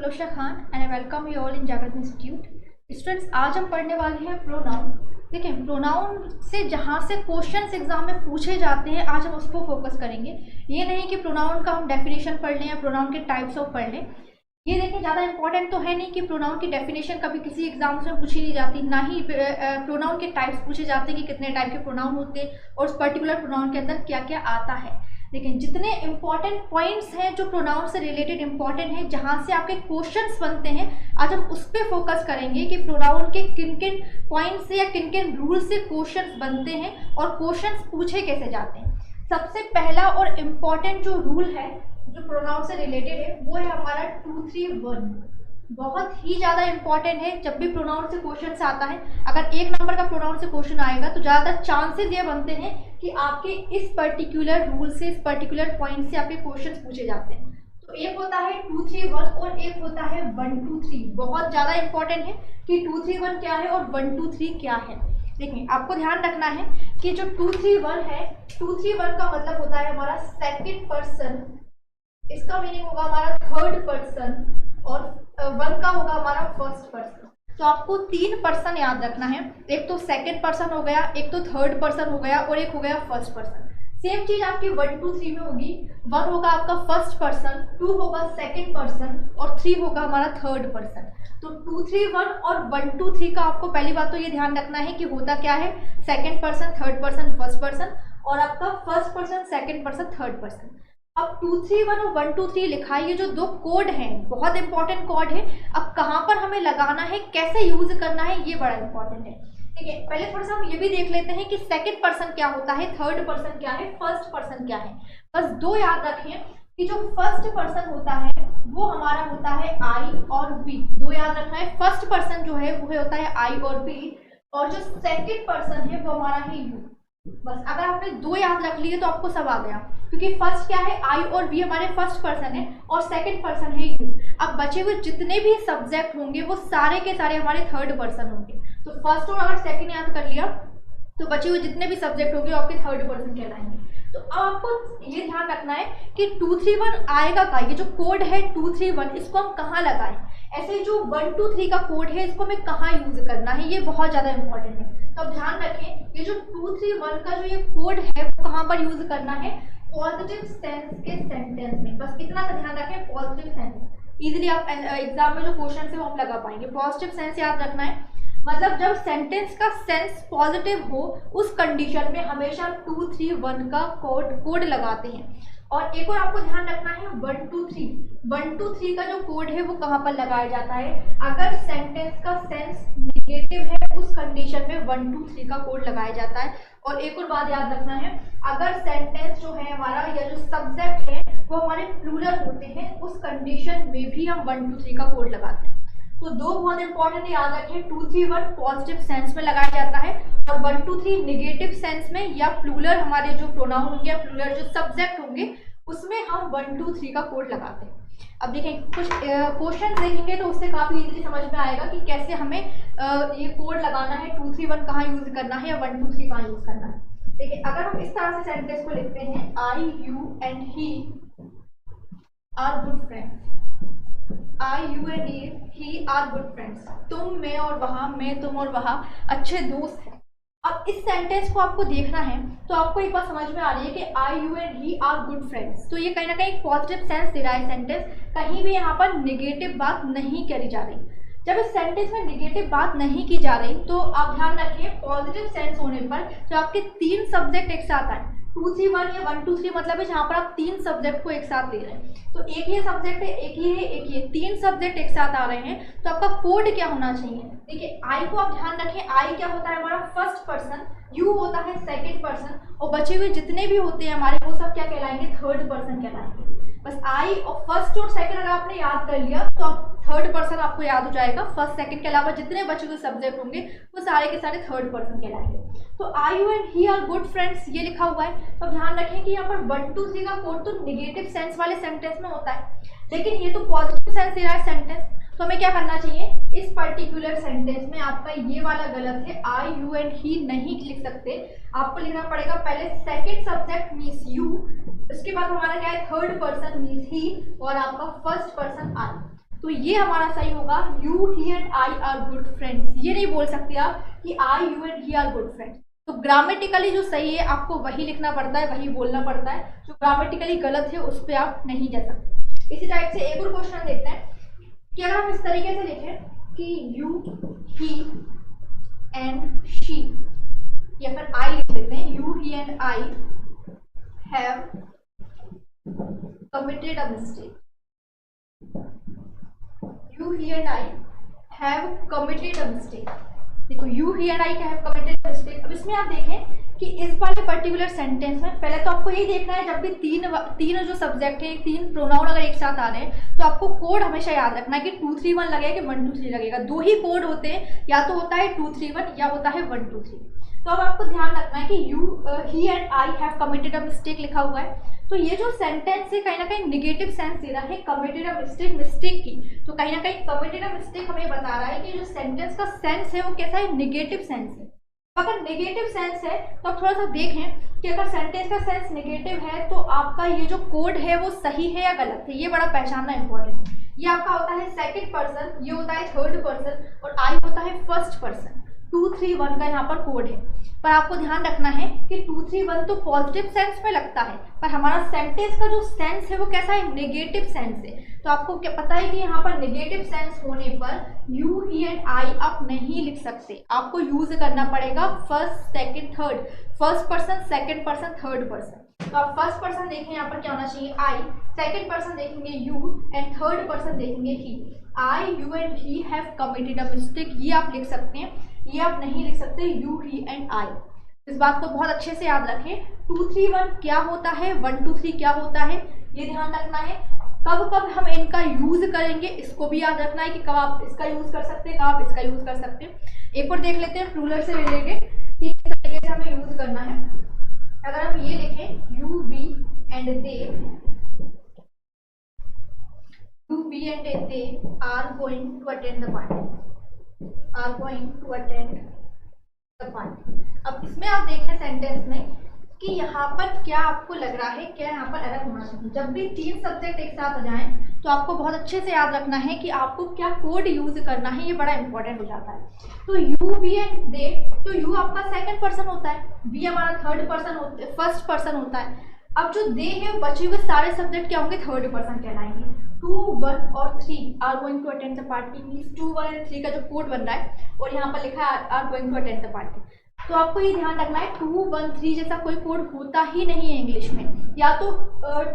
Filosha Khan and I welcome you all in Jagat Institute. Students, आज हम पढ़ने वाले हैं प्रोनाउन। देखिए, प्रोनाउन से जहाँ से क्वेश्चंस एग्जाम में पूछे जाते हैं आज हम उस पर फोकस करेंगे। ये नहीं कि प्रोनाउन का हम डेफिनेशन पढ़ लें या प्रोनाउन के टाइप्स ऑफ पढ़ लें। ये देखिए, ज़्यादा इंपॉर्टेंट तो है नहीं कि प्रोनाउन की डेफिनेशन कभी किसी एग्जाम में पूछी नहीं जाती, ना ही प्रोनाउन के टाइप्स पूछे जाते हैं कि कितने टाइप के प्रोनाउन होते हैं और उस पर्टिकुलर प्रोनाउन के अंदर क्या क्या आता है। लेकिन जितने इंपॉर्टेंट पॉइंट्स हैं जो प्रोनाउन से रिलेटेड इंपॉर्टेंट हैं, जहाँ से आपके क्वेश्चंस बनते हैं, आज हम उस पर फोकस करेंगे कि प्रोनाउन के किन किन पॉइंट्स से या किन किन रूल से क्वेश्चंस बनते हैं और क्वेश्चंस पूछे कैसे जाते हैं। सबसे पहला और इम्पॉर्टेंट जो रूल है जो प्रोनाउन से रिलेटेड है वो है हमारा 2-3-1। बहुत ही ज़्यादा इंपॉर्टेंट है। जब भी प्रोनाउन से क्वेश्चन से आता है, अगर 1 नंबर का प्रोनाउन से क्वेश्चन आएगा तो ज़्यादातर चांसेस ये बनते हैं कि आपके इस पर्टिकुलर रूल से, इस पर्टिकुलर पॉइंट से आपके क्वेश्चन पूछे जाते हैं। तो एक होता है 2-3-1 और एक होता है 1-2-3। बहुत ज़्यादा इंपॉर्टेंट है कि 2-3-1 क्या है और 1-2-3 क्या है। देखिए, आपको ध्यान रखना है कि जो 2-3-1 है, 2-3-1 का मतलब होता है हमारा सेकेंड पर्सन, इसका मीनिंग होगा हमारा थर्ड पर्सन, और 1 का होगा हमारा फर्स्ट पर्सन। तो आपको 3 पर्सन याद रखना है। एक तो सेकंड पर्सन हो गया, एक तो थर्ड पर्सन हो गया और एक हो गया फर्स्ट पर्सन। सेम चीज आपकी 1-2-3 में होगी। 1 होगा आपका फर्स्ट पर्सन, 2 होगा सेकंड पर्सन और 3 होगा हमारा थर्ड पर्सन। तो 2-3-1 और 1-2-3 का आपको पहली बात तो ये ध्यान रखना है कि होता क्या है, second person, third person, first person, और आपका first person, second person, third person. अब 2-3-1 और 1-2-3 लिखा है, ये जो 2 कोड हैं बहुत इंपॉर्टेंट कोड है। अब कहाँ पर हमें लगाना है, कैसे यूज करना है, ये बड़ा इंपॉर्टेंट है। ठीक है, पहले थोड़ा सा हम ये भी देख लेते हैं कि सेकंड पर्सन क्या होता है, थर्ड पर्सन क्या है, फर्स्ट पर्सन क्या है। बस 2 याद रखें कि जो फर्स्ट पर्सन होता है वो हमारा होता है आई और वी। 2 याद रखना है, फर्स्ट पर्सन जो है वो होता है आई और वी, और जो सेकेंड पर्सन है वो हमारा है यू। बस अगर आपने 2 याद रख लिए तो आपको सब आ गया, क्योंकि फर्स्ट क्या है, आई और वी हमारे फर्स्ट पर्सन है और सेकंड पर्सन है यू। अब बचे हुए जितने भी सब्जेक्ट होंगे वो सारे के सारे हमारे थर्ड पर्सन होंगे। तो फर्स्ट और अगर सेकंड याद कर लिया तो बचे हुए जितने भी सब्जेक्ट होंगे वो आपके थर्ड पर्सन कहलाएंगे। तो अब आपको ये ध्यान रखना है कि 2-3-1 आएगा का, ये जो कोड है 2-3-1 इसको हम कहाँ लगाएं। ऐसे जो 1-2-3 का कोड है इसको हमें कहाँ यूज करना है, ये बहुत ज़्यादा इंपॉर्टेंट है। तो अब ध्यान रखें, ये जो 2-3-1 का जो ये कोड है वो कहाँ पर यूज करना है, पॉजिटिव सेंस के सेंटेंस में। बस इतना सा ध्यान रखें, पॉजिटिव सेंस। इजीली आप एग्जाम में जो क्वेश्चन है वो हम लगा पाएंगे। पॉजिटिव सेंस याद रखना है, मतलब जब सेंटेंस का सेंस पॉजिटिव हो उस कंडीशन में हमेशा 2-3-1 का कोड लगाते हैं। और एक और आपको ध्यान रखना है 1-2-3। 1-2-3 का जो कोड है वो कहाँ पर लगाया जाता है, अगर सेंटेंस का सेंस नेगेटिव है उस कंडीशन में 1-2-3 का कोड लगाया जाता है। और एक और बात याद रखना है, अगर सेंटेंस जो है हमारा या जो सब्जेक्ट है वो हमारे प्लूरल होते हैं उस कंडीशन में भी हम 1-2-3 का कोड लगाते हैं। तो 2 बहुत इंपॉर्टेंट है, याद रखें। 2-3-1 पॉजिटिव सेंस में लगाया जाता है और 1-2-3 नेगेटिव सेंस में, या प्लूरल हमारे जो प्रोनाउन होंगे या प्लूरल जो सब्जेक्ट होंगे उसमें हम 1-2-3 का कोड लगाते हैं। अब देखें, कुछ क्वेश्चन देखेंगे तो उससे काफ़ी इजीली समझ में आएगा कि कैसे हमें ये कोड लगाना है, 2-3-1 कहाँ यूज करना है या 1-2-3 कहाँ यूज करना है। देखिए, अगर हम इस तरह से सेंटेंस को लिखते हैं, I, you and he are good friends. I, you and he are good friends. तुम, मैं और वहाँ, मैं, तुम और वहाँ अच्छे दोस्त हैं। अब इस सेंटेंस को आपको देखना है तो आपको एक बात समझ में आ रही है कि I, you and he are good friends. तो ये कहीं ना कहीं पॉजिटिव सेंस दे रहा है सेंटेंस, कहीं भी यहाँ पर नेगेटिव बात नहीं करी जा रही। जब इस सेंटेंस में नेगेटिव बात नहीं की जा रही तो आप ध्यान रखिए, पॉजिटिव सेंस होने पर जो आपके 3 सब्जेक्ट एक साथ आए, 2-3-1 या 1-2-3 मतलब है जहाँ पर आप 3 सब्जेक्ट को एक साथ ले रहे हैं। तो एक ये सब्जेक्ट है, एक ये है, एक ये, 3 सब्जेक्ट एक साथ आ रहे हैं, तो आपका कोड क्या होना चाहिए। देखिए, आई को आप ध्यान रखें, आई क्या होता है हमारा फर्स्ट पर्सन, यू होता है सेकंड पर्सन, और बचे हुए जितने भी होते हैं हमारे वो सब क्या कहलाएंगे, थर्ड पर्सन कहलाएंगे। बस आई और फर्स्ट और सेकंड अगर आपने याद कर लिया तो आप थर्ड पर्सन आपको याद हो जाएगा। फर्स्ट सेकंड के अलावा जितने बचे हुए सब्जेक्ट होंगे वो सारे के सारे थर्ड पर्सन कहलाएंगे। तो I, you and he are good friends ये लिखा हुआ है। तो ध्यान रखें कि यहाँ पर 1-2-3 का कोड तो नेगेटिव सेंस वाले सेंटेंस में होता है, लेकिन ये तो पॉजिटिव सेंस दे रहा है सेंटेंस। तो हमें क्या करना चाहिए, इस पर्टिकुलर सेंटेंस में आपका ये वाला गलत है, आई, यू एंड ही नहीं लिख सकते। आपको लिखना पड़ेगा पहले सेकंड सब्जेक्ट मीन्स यू, उसके बाद हमारा क्या है थर्ड पर्सन मीन्स ही, और आपका फर्स्ट पर्सन आई। तो ये हमारा सही होगा, you he and I are good friends. ये नहीं बोल सकते आप कि I you and he are good friends. तो ग्रामेटिकली जो सही है आपको वही लिखना पड़ता है, वही बोलना पड़ता है। जो ग्रामेटिकली गलत है उस पर आप नहीं जा सकते। इसी टाइप से एक और क्वेश्चन देखते हैं कि अगर हम इस तरीके से लिखें कि यू ही एंड शी, या फिर आई लिख लेते हैं, you he and I have committed a mistake. You he and I have committed a mistake. देखो you he and I have committed a mistake. अब इसमें आप देखें कि इस वाले पर्टिकुलर सेंटेंस में पहले तो आपको यही देखना है, जब भी तीन जो सब्जेक्ट है, तीन प्रोनाउन अगर एक साथ आ रहे हैं तो आपको कोड हमेशा याद रखना है कि 2 3 1 लगेगा कि 1 2 3 लगेगा। दो ही कोड होते हैं, या तो होता है 2 3 1 या होता है 1 2 3। तो अब आपको ध्यान रखना है कि he and I have committed a mistake लिखा हुआ है, तो ये जो सेंटेंस है कहीं ना कहीं निगेटिव सेंस दे रहा है कमिटेड अ मिस्टेक की। तो कहीं ना कहीं कमिटेड अ मिस्टेक हमें बता रहा है कि जो सेंटेंस का सेंस है वो कैसा है, निगेटिव सेंस है। अगर नेगेटिव सेंस है तो आप थोड़ा सा देखें कि अगर सेंटेंस का सेंस नेगेटिव है तो आपका ये जो कोड है वो सही है या गलत है, ये बड़ा पहचानना इंपॉर्टेंट है। ये आपका होता है सेकंड पर्सन, ये होता है थर्ड पर्सन, और आई होता है फर्स्ट पर्सन। 2 3 1 का यहाँ पर कोड है, पर आपको ध्यान रखना है कि 2 3 1 तो पॉजिटिव सेंस में लगता है, पर हमारा सेंटेंस का जो सेंस है वो कैसा है, नेगेटिव सेंस है। तो आपको क्या पता है कि यहाँ पर नेगेटिव सेंस होने पर यू ही एंड आई आप नहीं लिख सकते, आपको यूज करना पड़ेगा first second third, first person second person third person. तो आप फर्स्ट पर्सन देखें यहाँ पर क्या होना चाहिए, आई, सेकंड पर्सन देखेंगे यू, एंड थर्ड पर्सन देखेंगे he. I you and he have committed a mistake, ये आप लिख सकते हैं, ये आप नहीं लिख सकते यू ही एंड आई। इस बात को बहुत अच्छे से याद रखें, 2 3 1 क्या होता है, 1 2 3 क्या होता है, ये ध्यान रखना है। कब कब हम इनका यूज करेंगे इसको भी याद रखना है कि कब आप इसका यूज कर सकते हैं, कब आप इसका यूज कर सकते हैं। एक और देख लेते हैं प्लूरल से रिलेटेड कि किस तरीके से हमें यूज करना है। अगर हम ये लिखें you we and they, you we and they are going to attend the party, are going to attend the party. अब इसमें आप देखें सेंटेंस में कि यहाँ पर क्या आपको लग रहा है, क्या यहाँ पर एरर होना चाहिए। जब भी 3 सब्जेक्ट एक साथ आ जाएं तो आपको बहुत अच्छे से याद रखना है कि आपको क्या कोड यूज करना है, ये बड़ा इंपॉर्टेंट हो जाता है। तो यू वी एंड दे, तो यू आपका सेकंड पर्सन होता है, वी हमारा थर्ड पर्सन होता है, फर्स्ट पर्सन होता है। अब जो दे है बचे हुए सारे सब्जेक्ट क्या होंगे, थर्ड पर्सन कहलाएंगे। 2 1 और 3 are going to attend the party means 2 1 and 3 का जो कोड बन रहा है और यहाँ पर लिखा है are going to attend the party. तो आपको ये ध्यान रखना है 2 1 3 जैसा कोई कोड होता ही नहीं है इंग्लिश में, या तो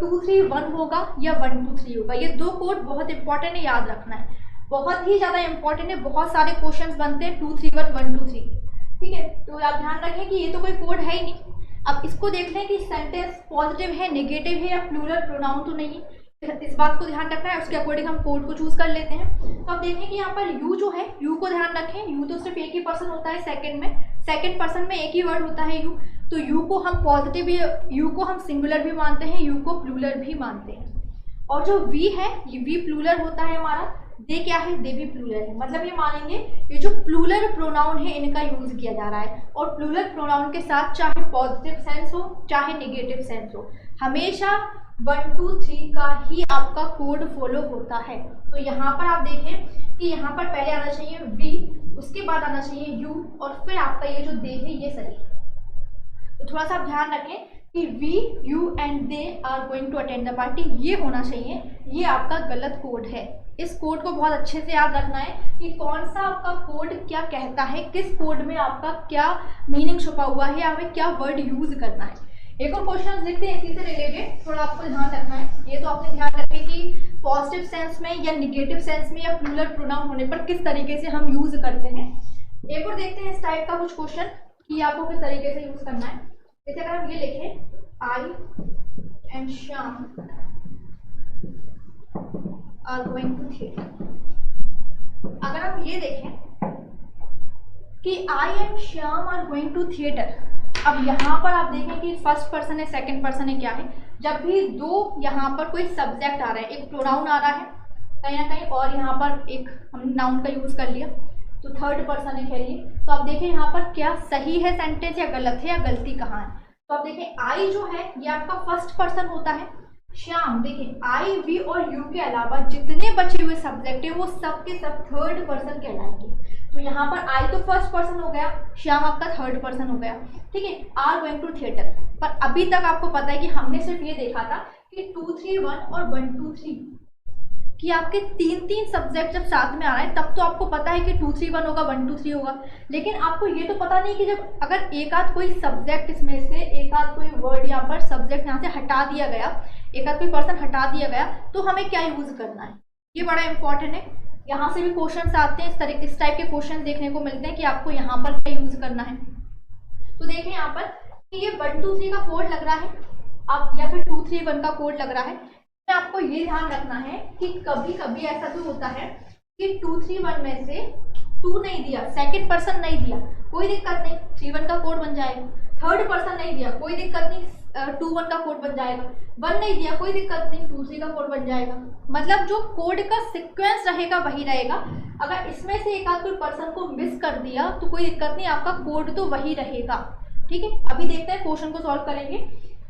2 3 1 होगा या 1 2 3 होगा। ये 2 कोड बहुत इंपॉर्टेंट है, याद रखना है, बहुत ही ज़्यादा इंपॉर्टेंट है। बहुत सारे क्वेश्चंस बनते हैं 2 3 1 1 2 3, ठीक है। तो आप ध्यान रखें कि ये तो कोई कोड है ही नहीं। अब इसको देख लें कि सेंटेंस पॉजिटिव है, नेगेटिव है या प्लूरल प्रोनाउन तो नहीं, इस बात को ध्यान रखना है। उसके अकॉर्डिंग हम कोड को चूज कर लेते हैं। तो अब देखें कि यहाँ पर यू जो है, यू को ध्यान रखें, यू तो सिर्फ एक ही पर्सन होता है सेकंड में, सेकंड पर्सन में एक ही वर्ड होता है यू। तो यू को हम पॉजिटिव भी, यू को हम सिंगुलर भी मानते हैं, यू को प्लूरल भी मानते हैं। और जो वी है, ये वी प्लूरल होता है हमारा, दे क्या है, दे भी प्लूरल है। मतलब ये मानेंगे ये जो प्लूरल प्रोनाउन है इनका यूज किया जा रहा है, और प्लूरल प्रोनाउन के साथ चाहे पॉजिटिव सेंस हो चाहे नेगेटिव सेंस हो, हमेशा 1 2 3 का ही आपका कोड फॉलो होता है। तो यहाँ पर आप देखें कि यहाँ पर पहले आना चाहिए वी, उसके बाद आना चाहिए यू, और फिर आपका ये जो दे है ये सही है। तो थोड़ा सा ध्यान रखें कि we you and they are going to attend the party, ये होना चाहिए, ये आपका गलत कोड है। इस कोड को बहुत अच्छे से याद रखना है कि कौन सा आपका कोड क्या कहता है, किस कोड में आपका क्या मीनिंग छुपा हुआ है, हमें क्या वर्ड यूज करना है। एक और क्वेश्चन देखते हैं इसी से रिलेटेड, थोड़ा आपको ध्यान रखना है। ये तो आपने ध्यान रखे कि पॉजिटिव सेंस में या नेगेटिव सेंस में या प्लूरल प्रोनाउन होने पर किस तरीके से हम यूज करते हैं। एक और देखते हैं इस टाइप का कुछ क्वेश्चन कि आपको किस तरीके से यूज करना है। जैसे अगर हम ये लिखें I and Shyam are going to theatre, अगर हम ये देखें कि I and Shyam are going to theatre, अब यहाँ पर आप देखें कि फर्स्ट पर्सन है सेकंड पर्सन है क्या है, जब भी दो यहाँ पर कोई सब्जेक्ट आ रहा है, एक प्रोनाउन आ रहा है कहीं ना कहीं और यहाँ पर एक हम नाउन का यूज कर लिया, तो थर्ड पर्सन है कह लिए। तो आप देखें यहाँ पर क्या सही है सेंटेंस या गलत है या गलती कहाँ है। तो आप देखें आई जो है ये आपका फर्स्ट पर्सन होता है, श्याम, देखिए आई, वी और यू के अलावा जितने बचे हुए सब्जेक्ट है वो सब के सब थर्ड पर्सन कहलाएंगे। तो यहाँ पर आई तो फर्स्ट पर्सन हो गया, श्याम आपका थर्ड पर्सन हो गया, ठीक है। आर गोइंग टू थिएटर, पर अभी तक आपको पता है कि हमने सिर्फ ये देखा था कि 2 3 1 और 1 2 3 कि आपके तीन सब्जेक्ट जब साथ में आ रहे हैं तब तो आपको पता है कि 2 3 1 होगा, 1 2 3 होगा, लेकिन आपको ये तो पता नहीं कि जब अगर एक आध कोई सब्जेक्ट इसमें से एक आध कोई वर्ड यहाँ पर सब्जेक्ट यहाँ से हटा दिया गया, एक आध कोई पर्सन हटा दिया गया, तो हमें क्या यूज करना है, ये बड़ा इंपॉर्टेंट है। यहाँ से भी क्वेश्चन आते हैं, इस टाइप के क्वेश्चन देखने को मिलते हैं कि आपको यहाँ पर क्या यूज करना है। तो देखें यहाँ पर कि ये 1 2 3 का कोड लग रहा है आप, या फिर 2 3 1 का कोड लग रहा है। आपको ये ध्यान रखना है कि कभी कभी ऐसा तो होता है कि 2 3 1 में से 2 नहीं दिया, सेकंड पर्सन नहीं दिया, कोई दिक्कत नहीं, 3 1 का कोड बन जाएगा। थर्ड पर्सन नहीं दिया, कोई दिक्कत नहीं, 2 1 का कोड बन जाएगा। 1 नहीं दिया, कोई दिक्कत नहीं, 2 3 का कोड बन जाएगा। मतलब जो कोड का सीक्वेंस रहेगा वही रहेगा। अगर इसमें से एक आध कोई पर्सन को मिस कर दिया तो कोई दिक्कत नहीं, आपका कोड तो वही रहेगा, ठीक है। अभी देखते हैं क्वेश्चन को सॉल्व करेंगे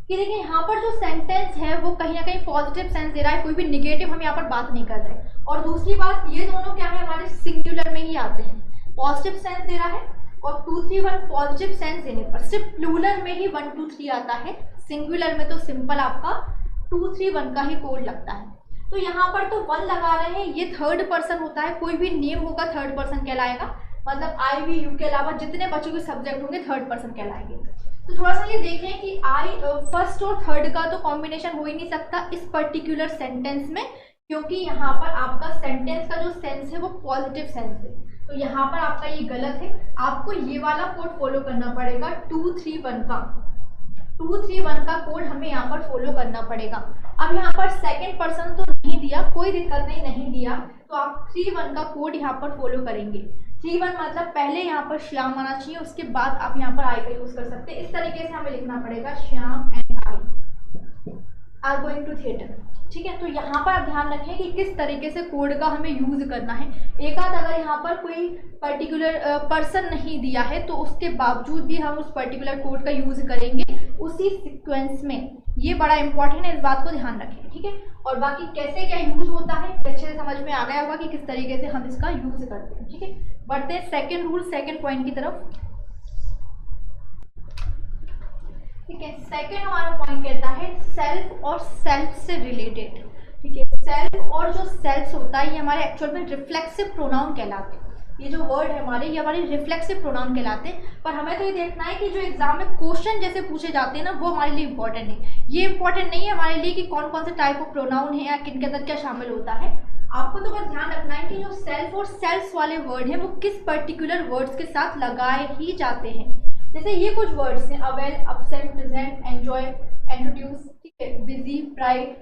कि देखिए यहाँ पर जो सेंटेंस है वो कहीं ना कहीं पॉजिटिव सेंस दे रहा है, कोई भी निगेटिव हम यहाँ पर बात नहीं कर रहे। और दूसरी बात, ये दोनों क्या है, हमारे सिंगुलर में ही आते हैं, पॉजिटिव सेंस दे रहा है। और 2 3 1 पॉजिटिव सेंस देने पर सिर्फ प्लूरल में ही 1 2 3 आता है, सिंगुलर में तो सिंपल आपका 2 3 1 का ही कोड लगता है। तो यहाँ पर तो 1 लगा रहे हैं, ये थर्ड पर्सन होता है, कोई भी नेम होगा थर्ड पर्सन कहलाएगा। मतलब आई, वी, यू के अलावा जितने बचे हुए सब्जेक्ट होंगे थर्ड पर्सन कहलाएंगे। तो थोड़ा सा ये देखें कि आई फर्स्ट और थर्ड का तो कॉम्बिनेशन हो ही नहीं सकता इस पर्टिकुलर सेंटेंस में, क्योंकि यहाँ पर आपका सेंटेंस का जो सेंस है वो पॉजिटिव सेंस है। तो यहाँ पर आपका ये गलत है, आपको ये वाला कोड फॉलो करना पड़ेगा, 2 3 1 का 2 3 1 का कोड हमें यहाँ पर फॉलो करना पड़ेगा। अब यहाँ पर सेकेंड पर्सन तो नहीं दिया, कोई दिक्कत नहीं, नहीं दिया तो आप 3 1 का कोड यहाँ पर फॉलो करेंगे। 3 1 मतलब पहले यहाँ पर श्याम आना चाहिए, उसके बाद आप यहाँ पर आई का यूज कर सकते हैं। इस तरीके से हमें लिखना पड़ेगा, Shyam and I are going to theatre, ठीक है। तो यहाँ पर आप ध्यान रखें कि किस तरीके से कोड का हमें यूज करना है। एक आध अगर यहाँ पर कोई पर्टिकुलर पर्सन नहीं दिया है तो उसके बावजूद भी हम उस पर्टिकुलर कोड का यूज करेंगे उसी सीक्वेंस में, ये बड़ा इंपॉर्टेंट है, इस बात को ध्यान रखें, ठीक है। और बाकी कैसे क्या यूज होता है अच्छे से समझ में आ गया होगा कि किस तरीके से हम इसका यूज करते हैं, ठीक है। बढ़ते हैं सेकेंड रूल, सेकेंड पॉइंट की तरफ, ठीक है। सेकेंड हमारा पॉइंट कहता है सेल्फ और सेल्फ से रिलेटेड, ठीक है। सेल्फ और जो सेल्फ होता है ये हमारे एक्चुअल में रिफ्लेक्सिव प्रोनाउन कहलाते हैं। ये जो वर्ड है हमारे, ये हमारे रिफ्लेक्सिव प्रोनाउन कहलाते हैं। पर हमें तो ये देखना है कि जो एग्जाम में क्वेश्चन जैसे पूछे जाते हैं ना वो हमारे लिए इंपॉर्टेंट है। ये इंपॉर्टेंट नहीं है हमारे लिए कि कौन कौन से टाइप ऑफ प्रोनाउन है या किन के अंदर क्या शामिल होता है। आपको तो बस ध्यान रखना है कि जो सेल्फ और सेल्फ वाले वर्ड हैं वो किस पर्टिकुलर वर्ड्स के साथ लगाए ही जाते हैं। जैसे ये कुछ वर्ड्स हैं, avail, absent, present, enjoy, introduce, ठीक है, busy, pride,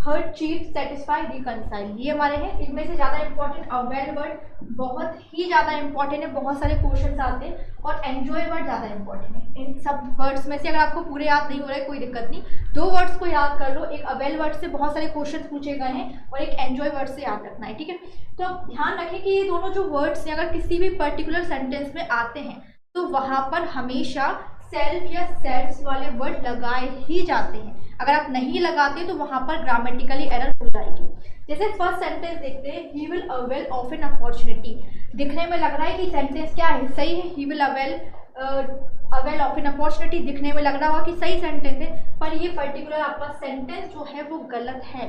hurt, cheat, satisfy, reconcile, ये हमारे हैं। इनमें से ज़्यादा इंपॉर्टेंट अवेल वर्ड बहुत ही ज़्यादा इंपॉर्टेंट है, बहुत सारे क्वेश्चन आते हैं। और एंजॉय वर्ड ज़्यादा इंपॉर्टेंट है। इन सब वर्ड्स में से अगर आपको पूरे याद नहीं हो रहे कोई दिक्कत नहीं, 2 वर्ड्स को याद कर लो, एक अवेल वर्ड से बहुत सारे क्वेश्चन पूछे गए हैं और एक एंजॉय वर्ड से याद रखना है, ठीक है। तो अब ध्यान रखें कि ये दोनों जो वर्ड्स हैं अगर किसी भी पर्टिकुलर सेंटेंस में आते हैं तो वहाँ पर हमेशा सेल्फ या सेल्फ्स वाले वर्ड लगाए ही जाते हैं। अगर आप नहीं लगाते तो वहाँ पर ग्रामेटिकली एरर हो जाएगी। जैसे फर्स्ट सेंटेंस देखते हैं, ही will avail of an opportunity. दिखने में लग रहा है कि सेंटेंस क्या है, सही है, ही will avail of an opportunity, दिखने में लग रहा होगा कि सही सेंटेंस है, पर ये पर्टिकुलर आपका सेंटेंस जो है वो गलत है।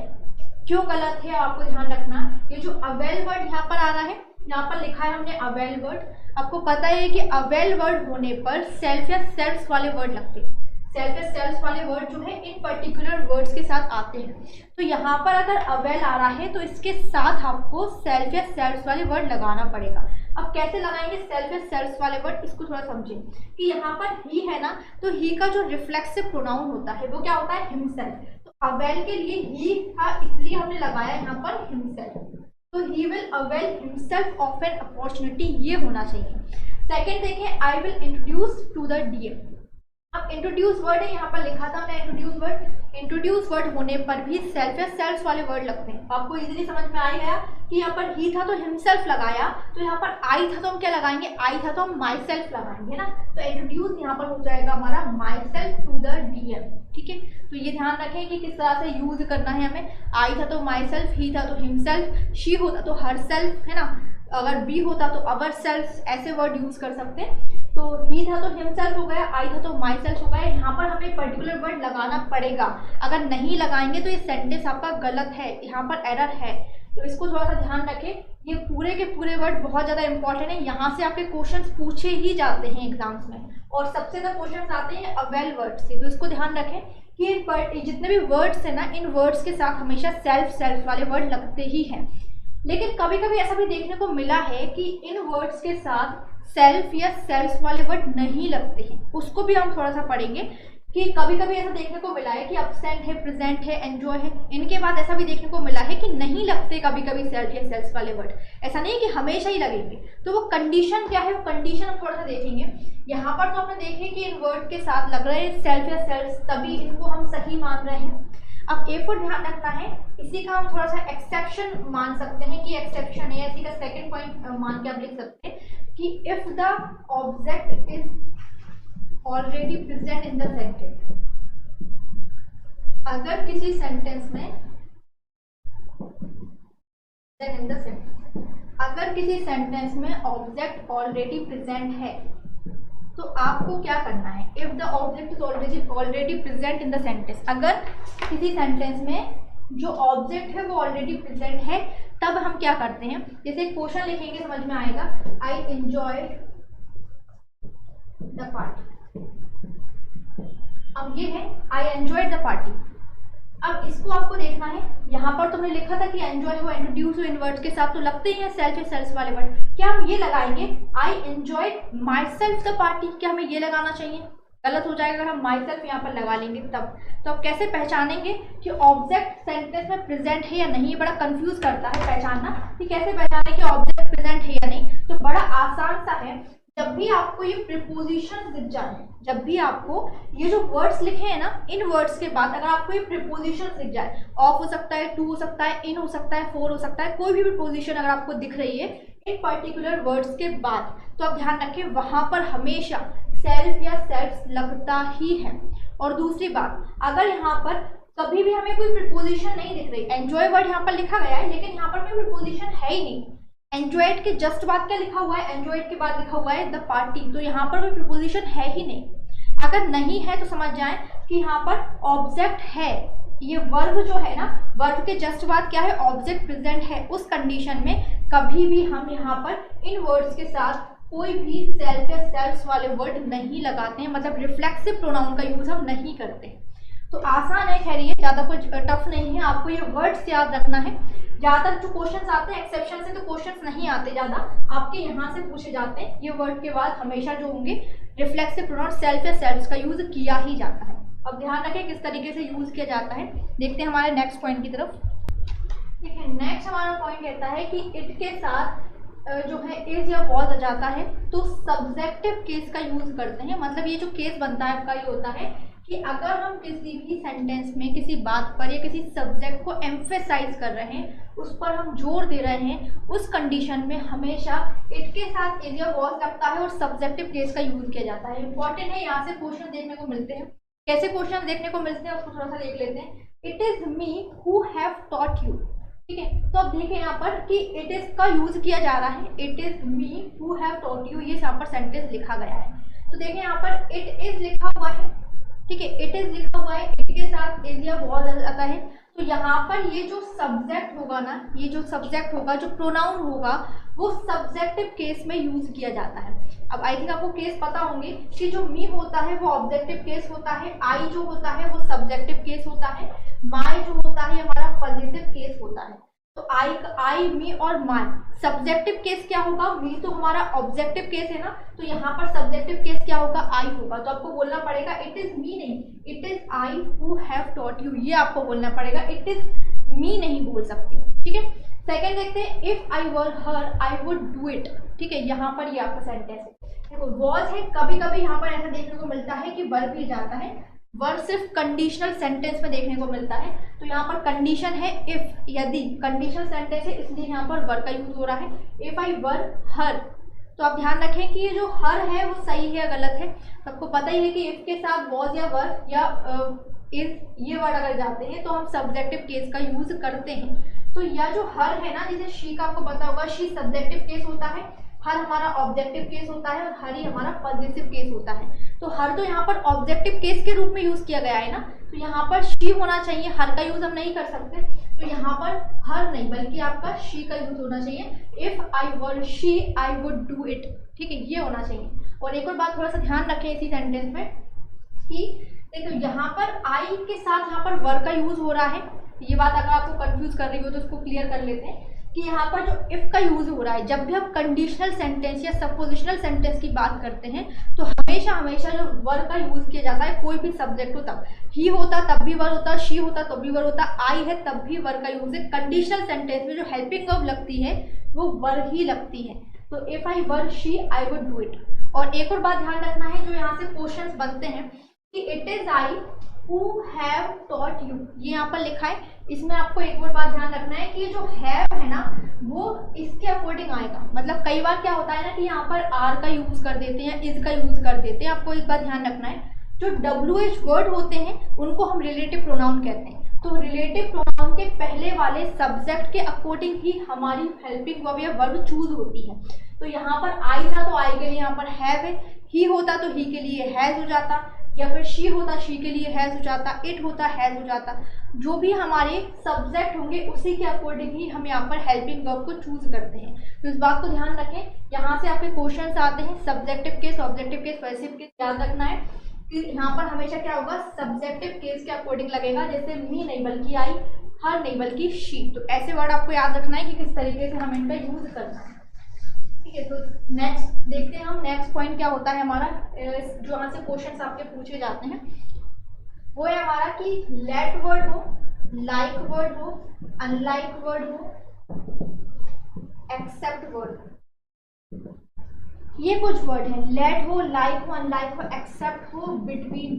क्यों गलत है आपको ध्यान रखना। ये जो अवेल वर्ड यहाँ पर आ रहा है, यहाँ पर लिखा है हमने अवेल वर्ड, आपको पता है कि अवेल वर्ड होने पर सेल्फ या सेल्फ्स वाले वर्ड लगते हैं। सेल्फ या सेल्फ्स वाले वर्ड जो है इन पर्टिकुलर वर्ड्स के साथ आते हैं। तो यहाँ पर अगर अवेल आ रहा है तो इसके साथ आपको सेल्फ या सेल्फ्स वाले वर्ड लगाना पड़ेगा। अब कैसे लगाएंगे सेल्फ या सेल्फ्स वाले वर्ड, इसको थोड़ा समझें कि यहाँ पर ही है ना, तो ही का जो रिफ्लेक्सिव प्रोनाउन होता है वो क्या होता है, हिमसेल्फ। तो अवेल के लिए ही था इसलिए हमने लगाया यहाँ पर हिमसेल्फ। तो he will avail himself of an opportunity, ये होना चाहिए। सेकेंड देखें, I will introduce to the DM. अब इंट्रोड्यूस वर्ड है, यहाँ पर लिखा था हमने इंट्रोड्यूस वर्ड। इंट्रोड्यूस वर्ड होने पर भी सेल्फ या सेल्फ्स वाले वर्ड लगते हैं। आपको इजीली समझ में आ गया कि यहाँ पर ही था तो हिमसेल्फ लगाया, तो यहाँ पर आई था तो हम क्या लगाएंगे, आई था तो हम माई सेल्फ लगाएंगे ना। तो इंट्रोड्यूस यहाँ पर हो जाएगा हमारा myself to the DM, ठीक है। तो ये ध्यान रखें कि किस तरह से यूज करना है हमें। आई था तो माई सेल्फ, ही था तो हिमसेल्फ, शी होता तो हर सेल्फ, है ना। अगर बी होता तो अवर सेल्फ, ऐसे वर्ड यूज कर सकते हैं। तो ही था तो हिमसेल्फ हो गया, आई था तो माई सेल्फ हो गया। यहाँ पर हमें पर्टिकुलर वर्ड लगाना पड़ेगा, अगर नहीं लगाएंगे तो ये सेंटेंस आपका गलत है, यहाँ पर एरर है। तो इसको थोड़ा सा ध्यान रखें, ये पूरे के पूरे वर्ड बहुत ज़्यादा इंपॉर्टेंट है, यहाँ से आपके क्वेश्चंस पूछे ही जाते हैं एग्जाम्स में, और सबसे ज़्यादा क्वेश्चंस आते हैं अवेल वर्ड से। तो इसको ध्यान रखें कि जितने भी वर्ड्स हैं ना, इन वर्ड्स के साथ हमेशा सेल्फ वाले वर्ड लगते ही हैं। लेकिन कभी कभी ऐसा भी देखने को मिला है कि इन वर्ड्स के साथ सेल्फ या सेल्फ वाले वर्ड नहीं लगते हैं, उसको भी हम थोड़ा सा पढ़ेंगे कि कभी कभी ऐसा देखने को मिला है कि अब्सेंट है, प्रेजेंट है, एंजॉय है, इनके बाद ऐसा भी देखने को मिला है कि नहीं लगते कभी कभी सेल्फ या सेल्फ वाले वर्ड। ऐसा नहीं कि हमेशा ही लगेंगे। तो वो कंडीशन क्या है, वो कंडीशन हम थोड़ा सा देखेंगे। यहाँ पर तो हमने देखे कि इन वर्ड के साथ लग रहे हैं सेल्फ या सेल्फ, तभी इनको हम सही मान रहे हैं। अब एक और ध्यान रखना है, इसी का हम थोड़ा सा एक्सेप्शन मान सकते हैं कि एक्सेप्शन है, इसी का सेकंड पॉइंट मान के आप लिख सकते हैं कि if the object is already present in the sentence, अगर किसी सेंटेंस में इन द सेंटेंस, अगर किसी सेंटेंस में ऑब्जेक्ट ऑलरेडी प्रेजेंट है तो आपको क्या करना है। If the object is already present in the sentence, अगर किसी सेंटेंस में जो ऑब्जेक्ट है वो ऑलरेडी प्रेजेंट है, तब हम क्या करते हैं। जैसे क्वेश्चन लिखेंगे समझ में आएगा, आई एंजॉयड द पार्टी। अब ये है आई एंजॉयड द पार्टी। अब इसको आपको देखना है, यहाँ पर तुमने लिखा था कि एंजॉय हो, इंट्रोड्यूस हो, इन वर्ड्स के साथ तो लगते ही हैं सेल्फ या सेल्फ वाले वर्ड। क्या हम ये लगाएंगे I enjoyed my self the party, क्या हमें ये लगाना चाहिए? गलत हो जाएगा अगर हम माई सेल्फ यहाँ पर लगा लेंगे तब। तो आप कैसे पहचानेंगे कि ऑब्जेक्ट सेंटेंस में प्रेजेंट है या नहीं? ये बड़ा कंफ्यूज करता है पहचानना कि कैसे पहचाने कि ऑब्जेक्ट प्रेजेंट है या नहीं। तो बड़ा आसान सा है, जब भी आपको ये प्रीपोजिशन दिख जाए, जब भी आपको ये जो वर्ड्स लिखे हैं ना, इन वर्ड्स के बाद अगर आपको ये प्रीपोजिशन दिख जाए, ऑफ हो सकता है, टू हो सकता है, इन हो सकता है, फोर हो सकता है, कोई भी प्रीपोजिशन अगर आपको दिख रही है इन पर्टिकुलर वर्ड्स के बाद, तो आप ध्यान रखें वहां पर हमेशा सेल्फ या सेल्फ लगता ही है। और दूसरी बात, अगर यहाँ पर कभी भी हमें कोई प्रीपोजिशन नहीं दिख रही, एंजॉय वर्ड यहाँ पर लिखा गया है लेकिन यहाँ पर कोई प्रीपोजिशन है ही नहीं, एंजॉयड के जस्ट बाद क्या लिखा हुआ है, एंजॉयड के बाद लिखा हुआ है द पार्टी, तो यहाँ पर कोई प्रीपोजिशन है ही नहीं। अगर नहीं है तो समझ जाएं कि यहाँ पर ऑब्जेक्ट है, ये वर्ब जो है ना, वर्ब के जस्ट बाद क्या है, ऑब्जेक्ट प्रेजेंट है। उस कंडीशन में कभी भी हम यहाँ पर इन वर्ड्स के साथ कोई भी सेल्फ या सेल्फ वाले वर्ड नहीं लगाते हैं, मतलब रिफ्लेक्सिव प्रोनाउन का यूज हम नहीं करते। तो आसान है, खैर ये ज़्यादा कुछ टफ नहीं है, आपको ये वर्ड्स याद रखना है। ज़्यादातर जो क्वेश्चंस आते हैं एक्सेप्शन से तो क्वेश्चंस नहीं आते ज़्यादा, आपके यहाँ से पूछे जाते हैं। ये वर्ड के बाद हमेशा जो होंगे रिफ्लेक्सिव प्रोनाउन सेल्फ या सेल्फ का यूज किया ही जाता है। अब ध्यान रखें किस तरीके से यूज किया जाता है। देखते हैं हमारे नेक्स्ट पॉइंट की तरफ। ठीक है, नेक्स्ट हमारा पॉइंट कहता है कि इट के साथ जो है इज या वॉज आ जाता है तो सब्जेक्टिव केस का यूज करते हैं। मतलब ये जो केस बनता है आपका ये होता है कि अगर हम किसी भी सेंटेंस में किसी बात पर या किसी सब्जेक्ट को एम्फेसाइज कर रहे हैं, उस पर हम जोर दे रहे हैं, उस कंडीशन में हमेशा इट के साथ इज या वॉज लगता है और सब्जेक्टिव केस का यूज किया जाता है। इंपॉर्टेंट है, यहाँ से क्वेश्चन देखने को मिलते हैं। कैसे क्वेश्चन देखने को मिलते हैं उसको थोड़ा सा देख लेते हैं। It is me who have taught you, ठीक है। तो अब देखें यहाँ पर कि इट इज का यूज किया जा रहा है, it is me who have taught you, ये यहाँ पर सेंटेंस लिखा गया है। तो देखें यहाँ पर इट इज लिखा हुआ है, ठीक है, इट इज लिखा हुआ है, इट के साथ इज या वॉज आता है। तो यहाँ पर ये जो सब्जेक्ट होगा ना, ये जो सब्जेक्ट होगा, जो प्रोनाउन होगा, वो सब्जेक्टिव केस में यूज किया जाता है। अब आई थिंक आपको केस पता होंगे कि जो मी होता है वो ऑब्जेक्टिव केस होता है, आई जो होता है वो सब्जेक्टिव केस होता है, माई जो होता है हमारा पॉजिटिव केस होता है। तो आई मी और माई सब्जेक्टिव केस क्या होगा, मी तो हमारा ऑब्जेक्टिव केस है ना, तो यहाँ पर सब्जेक्टिव केस क्या होगा, आई होगा। तो आपको बोलना पड़ेगा इट इज मी नहीं, it is I who have taught you, ये आपको बोलना पड़ेगा, इट इज मी नहीं बोल सकते। ठीक है, सेकंड देखते हैं, if I were her I would do it. ठीक है, यहाँ पर ये आपका सेंटेंस है। देखो वॉज है, कभी कभी यहाँ पर ऐसा देखने को मिलता है कि वर्ब भी जाता है, वर्ब सिर्फ कंडीशनल सेंटेंस में देखने को मिलता है। तो यहाँ पर कंडीशन है इफ, यदि, कंडीशनल सेंटेंस है इसलिए यहाँ पर वर का यूज हो रहा है। इफ आई वर हर, तो आप ध्यान रखें कि ये जो हर है वो सही है या गलत है। आपको पता ही है कि इफ के साथ वॉज या वर या इज ये वर्ड अगर जाते हैं तो हम सब्जेक्टिव केस का यूज करते हैं। तो यह जो हर है ना, जैसे शी का आपको पता होगा, शी सब्जेक्टिव केस होता है, हर हमारा ऑब्जेक्टिव केस होता है और हर ही हमारा पॉजिटिव केस होता है। तो हर तो यहाँ पर ऑब्जेक्टिव केस के रूप में यूज किया गया है ना, तो यहाँ पर शी होना चाहिए, हर का यूज हम नहीं कर सकते। तो यहाँ पर हर नहीं बल्कि आपका शी का यूज होना चाहिए। If I were she I would do it, ठीक है, ये होना चाहिए। और एक और बात थोड़ा सा ध्यान रखें इसी सेंटेंस में कि देखो यहाँ पर आई के साथ यहाँ पर वर का यूज हो रहा है। ये बात अगर आपको कंफ्यूज कर रही हो तो उसको क्लियर कर लेते हैं कि यहाँ पर जो इफ का यूज हो रहा है, जब भी हम कंडीशनल सेंटेंस या सपोजिशनल सेंटेंस की बात करते हैं तो हमेशा हमेशा जो वर का यूज किया जाता है, कोई भी सब्जेक्ट हो तब ही होता तब भी वर होता, शी होता तब भी वर होता, आई है तब भी वर का यूज है। कंडीशनल सेंटेंस में जो हेल्पिंग वर्ब लगती है वो वर ही लगती है। तो if I were she I would do it. और एक और बात ध्यान रखना है, जो यहाँ से क्वेश्चंस बनते हैं कि it is I who have taught you, ये यहाँ पर लिखा है। इसमें आपको एक और बात ध्यान रखना है कि जो हैव है ना वो इसके अकॉर्डिंग आएगा। मतलब कई बार क्या होता है ना कि यहाँ पर आर का यूज कर देते हैं, इज का यूज कर देते हैं। आपको एक बात ध्यान रखना है, जो WH वर्ड होते हैं उनको हम रिलेटिव प्रोनाउन कहते हैं। तो रिलेटिव प्रोनाउन के पहले वाले सब्जेक्ट के अकॉर्डिंग ही हमारी हेल्पिंग वर्ब या वर्ब चूज होती है। तो यहाँ पर आई था तो आई के लिए यहाँ पर हैव है, ही होता तो ही के लिए हैज हो जाता, या फिर शी होता शी के लिए हैज हो जाता, इट होता हैज हो जाता। जो भी हमारे सब्जेक्ट होंगे उसी के अकॉर्डिंग ही हम यहाँ पर हेल्पिंग वर्ब को चूज करते हैं। तो इस बात को ध्यान रखें। यहाँ से आपके क्वेश्चंस आते हैं subjective case, objective case, passive case. याद रखना है कि यहाँ पर हमेशा क्या होगा, सब्जेक्टिव केस के अकॉर्डिंग लगेगा। जैसे मी नहीं बल्कि आई, हर नहीं बल्कि शी। तो ऐसे वर्ड आपको याद रखना है कि किस तरीके से हम इनका यूज करना है। ठीक है, तो नेक्स्ट देखते हैं हम। नेक्स्ट पॉइंट क्या होता है हमारा, जो यहाँ से क्वेश्चंस आपके पूछे जाते हैं वो है हमारा कि लेट वर्ड हो, लाइक वर्ड हो, अनलाइक वर्ड हो, एक्सेप्ट वर्ड। ये कुछ वर्ड है, लेट हो, लाइक हो, अनलाइक हो, एक्सेप्ट हो, बिटवीन।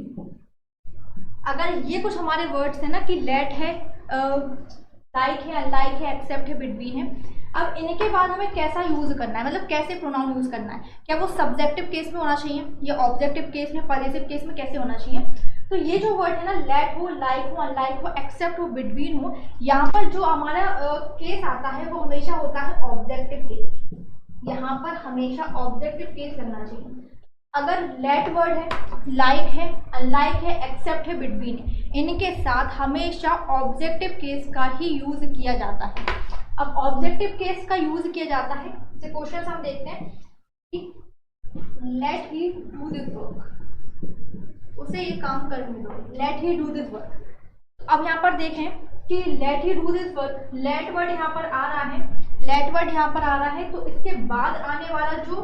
अगर ये कुछ हमारे वर्ड्स है ना कि लेट है, लाइक है, अनलाइक है, एक्सेप्ट है, बिटवीन है। अब इनके बाद हमें कैसा यूज करना है, मतलब कैसे प्रोनाउन यूज करना है। क्या वो सब्जेक्टिव केस में होना चाहिए या ऑब्जेक्टिव केस में, पॉजिटिव केस में, कैसे होना चाहिए। तो ये जो वर्ड है ना, लेट हो, लाइक हो, अनलाइक हो, एक्सेप्ट हो, बिटवीन हो, यहाँ पर जो हमारा केस आता है वो हमेशा होता है ऑब्जेक्टिव केस। यहाँ पर हमेशा ऑब्जेक्टिव केस लगना चाहिए। अगर लेट वर्ड है, लाइक है, अनलाइक है, एक्सेप्ट है, बिटवीन है, इनके साथ हमेशा ऑब्जेक्टिव केस का ही यूज किया जाता है। अब ऑब्जेक्टिव केस का यूज किया जाता है, जैसे क्वेश्चन हम देखते हैं कि let he do this work, उसे ये काम करने दो, let he do this work. अब यहाँ पर देखें कि let he do this work, let word यहाँ पर आ रहा है, लेट वर्ड यहाँ पर आ रहा है, तो इसके बाद आने वाला जो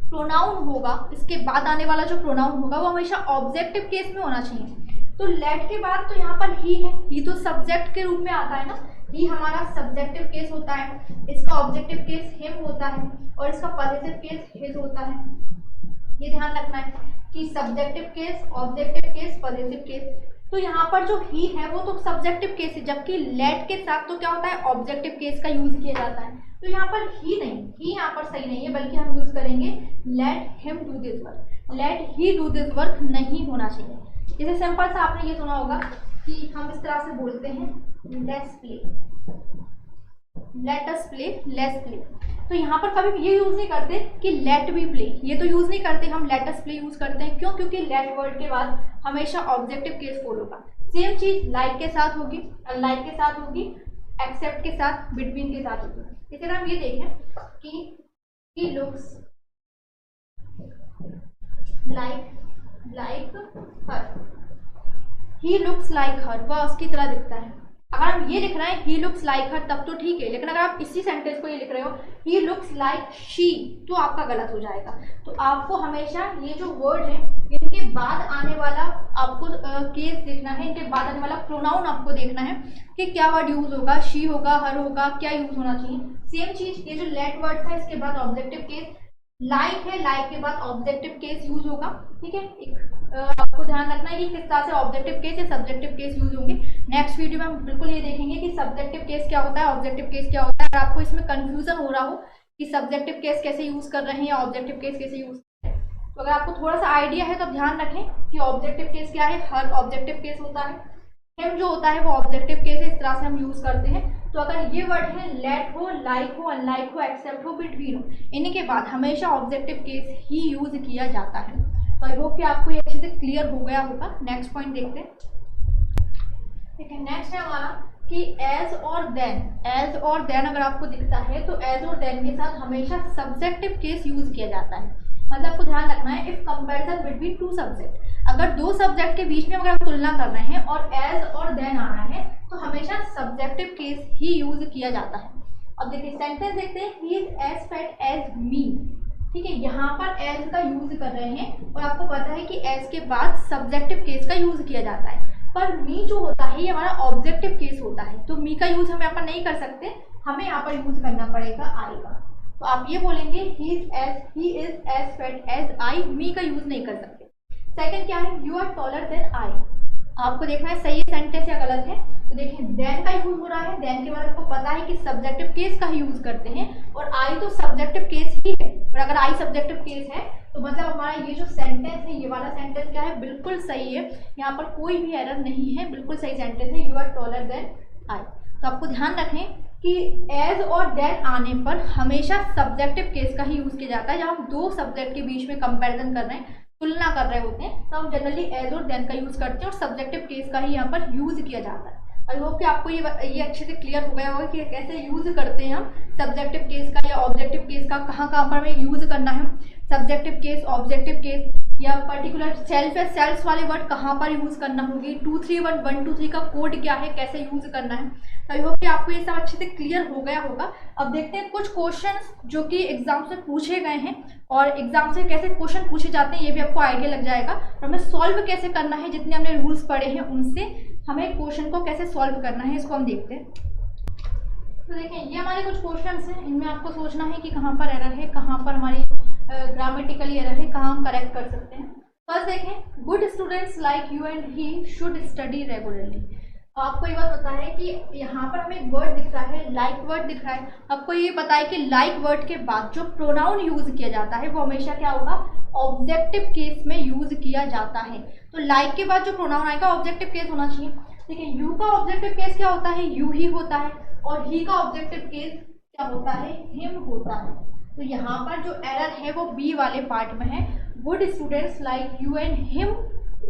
प्रोनाउन होगा, इसके बाद आने वाला जो प्रोनाउन होगा वो हमेशा ऑब्जेक्टिव केस में होना चाहिए। तो लेट के बाद तो यहाँ पर ही है, ही तो सब्जेक्ट के रूप में आता है ना, ही हमारा सब्जेक्टिव केस होता है, इसका ऑब्जेक्टिव केस हिम होता है और इसका पॉजिटिव केस हिज होता है। ये ध्यान रखना है कि subjective case, objective case, positive case. तो यहाँ पर जो ही है वो तो सब्जेक्टिव केस है, जबकि लेट के साथ तो क्या होता है, ऑब्जेक्टिव केस का यूज किया जाता है। तो यहाँ पर ही नहीं, ही यहाँ पर सही नहीं है, बल्कि हम यूज करेंगे let him do this work. Let he do this work नहीं होना चाहिए। जैसे सिंपल सा आपने ये सुना होगा कि हम इस तरह से बोलते हैं let's play, let us play, let's play. तो यहाँ पर कभी ये यूज नहीं करते कि लेट बी प्ले, ये तो यूज नहीं करते, हम लेट अस प्ले यूज करते हैं। क्यों? क्योंकि लेट वर्ड के बाद हमेशा ऑब्जेक्टिव केस फॉलो होगा। सेम चीज लाइक के साथ होगी, अनलाइक के साथ होगी, एक्सेप्ट के साथ, बिटवीन के साथ होगी। इसी तरह हम ये देखें कि he looks like her, he looks like her, वह उसकी तरह दिखता है। अगर हम ये लिख रहे हैं he looks like her तब तो ठीक है, लेकिन अगर आप इसी सेंटेंस को ये लिख रहे हो he looks like she तो आपका गलत हो जाएगा। तो आपको हमेशा ये जो वर्ड है इनके बाद आने वाला आपको केस देखना है, इनके बाद आने वाला प्रोनाउन आपको देखना है कि क्या वर्ड यूज होगा, she होगा, her होगा, क्या यूज होना चाहिए। सेम चीज ये जो लेट वर्ड था इसके बाद ऑब्जेक्टिव केस, लाइक है, लाइक के बाद ऑब्जेक्टिव केस यूज होगा, ठीक है। आपको ध्यान रखना है कि किस तरह से ऑब्जेक्टिव केस या सब्जेक्टिव केस यूज होंगे। नेक्स्ट वीडियो में हम बिल्कुल ये देखेंगे कि सब्जेक्टिव केस क्या होता है, ऑब्जेक्टिव केस क्या होता है। अगर आपको इसमें कंफ्यूजन हो रहा हो कि सब्जेक्टिव केस कैसे यूज कर रहे हैं या ऑब्जेक्टिव केस कैसे यूज कर रहे हैं, तो अगर आपको थोड़ा सा आइडिया है तो आप ध्यान रखें कि ऑब्जेक्टिव केस क्या है। हर ऑब्जेक्टिव केस होता है, हिम जो होता है वो ऑब्जेक्टिव केस है, इस तरह से हम यूज करते हैं। तो अगर ये वर्ड है लेट हो, लाइक हो, अनलाइक हो, एक्सेप्ट हो, बिटवीन हो, इन्हीं के बाद हमेशा ऑब्जेक्टिव केस ही यूज किया जाता है। तो आई होप कि आपको ये अच्छे से क्लियर हो गया होगा। नेक्स्ट पॉइंट देखते हैं, ठीक है। नेक्स्ट है हमारा कि एज और देन। एज और देन अगर आपको दिखता है तो एज और देन के साथ हमेशा सब्जेक्टिव केस यूज किया जाता है। मतलब आपको ध्यान रखना है if comparison between two subject, अगर दो सब्जेक्ट के बीच में अगर आप तुलना कर रहे हैं और एज और देन आ रहा है तो हमेशा सब्जेक्टिव केस ही यूज किया जाता है। अब देखिए सेंटेंस देखते हैं, he is as fat as me, ठीक है। यहाँ पर एज का यूज कर रहे हैं और आपको पता है कि एज के बाद सब्जेक्टिव केस का यूज किया जाता है, पर मी जो होता है ये हमारा ऑब्जेक्टिव केस होता है, तो मी का यूज हम यहाँ पर नहीं कर सकते, हमें यहाँ पर यूज करना पड़ेगा आई का। तो आप ये बोलेंगे he is as fat as I, me का यूज नहीं कर सकते। सेकंड क्या है, you are taller than I. आपको देखना है सही सेंटेंस या गलत है। तो देखिए देन का यूज हो रहा है, देन के बाद आपको पता है कि सब्जेक्टिव केस का ही यूज करते हैं और आई तो सब्जेक्टिव केस ही है, और अगर आई सब्जेक्टिव केस है तो मतलब हमारा ये जो सेंटेंस है, ये वाला सेंटेंस क्या है, बिल्कुल सही है, यहाँ पर कोई भी एरर नहीं है, बिल्कुल सही सेंटेंस है, you are taller than I. तो आपको ध्यान रखें कि एज और देन आने पर हमेशा सब्जेक्टिव केस का ही यूज किया जाता है। जब हम दो सब्जेक्ट के बीच में कंपैरिजन कर रहे हैं, तुलना कर रहे होते हैं, तो हम जनरली एज और देन का यूज करते हैं और सब्जेक्टिव केस का ही यहाँ पर यूज किया जाता है। आई होप कि आपको ये अच्छे से क्लियर हो गया होगा कि कैसे यूज करते हैं हम सब्जेक्टिव केस का या ऑब्जेक्टिव केस का, कहाँ कहाँ पर हमें यूज करना है सब्जेक्टिव केस, ऑब्जेक्टिव केस, या पर्टिकुलर सेल्फ या सेल्स वाले वर्ड कहाँ पर यूज करना होगी, 2 3 1 1 2 3 का कोड क्या है, कैसे यूज करना है। तो आई होप कि आपको ये सब अच्छे से क्लियर हो गया होगा। अब देखते हैं कुछ क्वेश्चंस जो कि एग्जाम से पूछे गए हैं और एग्जाम से कैसे क्वेश्चन पूछे जाते हैं ये भी आपको आइडिया लग जाएगा, और हमें सॉल्व कैसे करना है, जितने हमने रूल्स पढ़े हैं उनसे हमें क्वेश्चन को कैसे सॉल्व करना है, इसको हम देखते हैं। तो देखिए ये हमारे कुछ क्वेश्चंस हैं, इनमें आपको सोचना है कि कहाँ पर एरर है, कहाँ पर हमारी ग्रामेटिकली एरर है, कहाँ हम करेक्ट कर सकते हैं। फर्स्ट देखें, good students like you and he should study regularly. आपको ये बात पता है कि यहाँ पर हमें एक वर्ड दिख रहा है, लाइक वर्ड दिख रहा है। आपको ये पता है कि लाइक वर्ड के बाद जो प्रोनाउन यूज किया जाता है वो हमेशा क्या होगा, ऑब्जेक्टिव केस में यूज किया जाता है। तो लाइक के बाद जो प्रोनाउन आएगा ऑब्जेक्टिव केस होना चाहिए। देखिए यू का ऑब्जेक्टिव केस क्या होता है, यू ही होता है, और ही का ऑब्जेक्टिव केस क्या होता है, हिम होता है। तो यहाँ पर जो एरर है वो बी वाले पार्ट में है, good students like you and him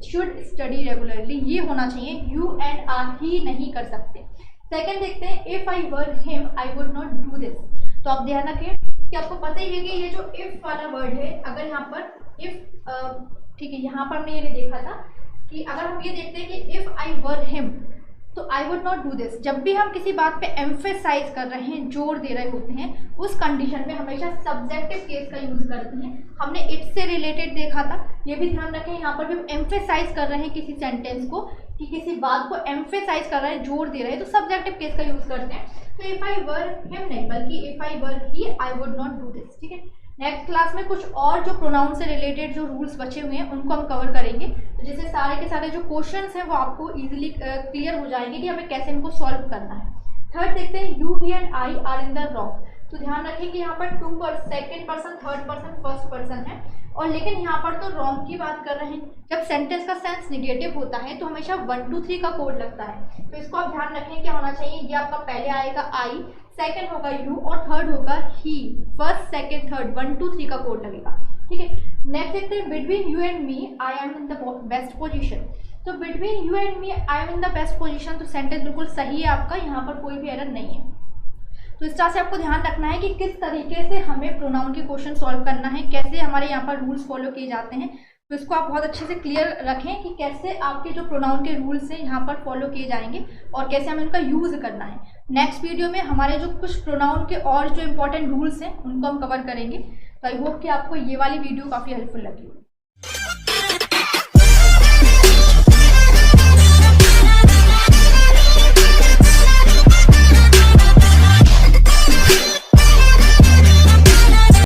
should study regularly, ये होना चाहिए, यू एंड आर ही नहीं कर सकते। सेकंड देखते हैं, if I were him I would not do this. तो आप ध्यान रखें कि आपको पता ही है कि ये जो इफ वाला वर्ड है, अगर यहाँ पर इफ ठीक है, यहाँ पर हमने ये देखा था कि अगर हम ये देखते हैं कि इफ आई वर हिम तो I would not do this, जब भी हम किसी बात पे एम्फेसाइज कर रहे हैं, जोर दे रहे होते हैं, उस कंडीशन में हमेशा सब्जेक्टिव केस का यूज करते हैं। हमने इट से रिलेटेड देखा था, ये भी ध्यान रखें, यहाँ पर भी हम एम्फेसाइज कर रहे हैं किसी सेंटेंस को, कि किसी बात को एम्फेसाइज कर रहे हैं, जोर दे रहे हैं, तो सब्जेक्टिव केस का यूज करते हैं। तो इफ आई वर हिम नहीं, बल्कि if I were he I would not do this, ठीक है। नेक्स्ट क्लास में कुछ और जो प्रोनाउन से रिलेटेड जो रूल्स बचे हुए हैं उनको हम कवर करेंगे, तो जैसे सारे के सारे जो क्वेश्चंस हैं वो आपको इजीली क्लियर हो जाएंगे कि हमें कैसे इनको सॉल्व करना है। थर्ड देखते हैं, you he and I are in the wrong. तो ध्यान रखें कि यहाँ पर second person, third person, first person है, और लेकिन यहाँ पर तो रॉन्ग की बात कर रहे हैं। जब सेंटेंस का सेंस निगेटिव होता है तो हमेशा 1 2 3 का कोड लगता है, तो इसको आप ध्यान रखें क्या होना चाहिए, ये आपका पहले आएगा आई, सेकंड होगा यू और थर्ड होगा ही। फर्स्ट सेकंड थर्ड 1 2 3 का कोड लगेगा, ठीक है। नेक्स्ट देखते हैं, between you and me I am in the best position. तो between you and me I am in the best position, तो सेंटेंस बिल्कुल सही है आपका, यहाँ पर कोई भी एरर नहीं है। तो इस तरह से आपको ध्यान रखना है कि किस तरीके से हमें प्रोनाउन के क्वेश्चन सॉल्व करना है, कैसे हमारे यहाँ पर रूल्स फॉलो किए जाते हैं। तो इसको आप बहुत अच्छे से क्लियर रखें कि कैसे आपके जो प्रोनाउन के रूल्स हैं यहाँ पर फॉलो किए जाएंगे और कैसे हमें उनका यूज़ करना है। नेक्स्ट वीडियो में हमारे जो कुछ प्रोनाउन के और जो इंपॉर्टेंट रूल्स हैं उनको हम कवर करेंगे। तो आई होप कि आपको ये वाली वीडियो काफ़ी हेल्पफुल लगी।